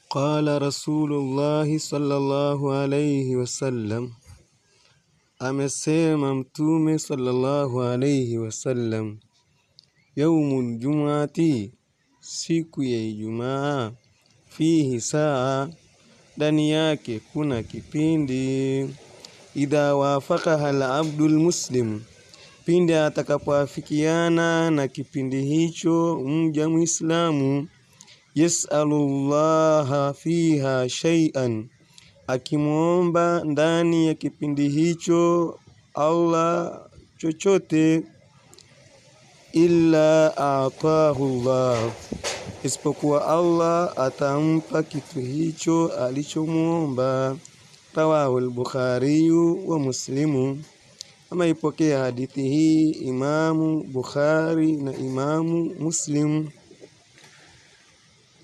Qala Rasulullah sallallahu alayhi wasallam, amesema Mtume sallallahu alayhi wasallam, yaumul jumuati, siku ya Ijumaa, fihi saa, ndani yake kuna kipindi, idha wafaqaha al-abdul muslim, pindi atakapoafikiana na kipindi hicho mja Muislamu, yas'alullaha fiha shay'an, akimuomba ndani ya kipindi hicho Allah chochote, illa a'tahu Allah, isipokuwa Allah atampa kitu hicho alichomuomba. Rawahu al-Bukhari wa Muslimu. Ameipokea hadithi hii Imamu Bukhari na Imamu Muslim.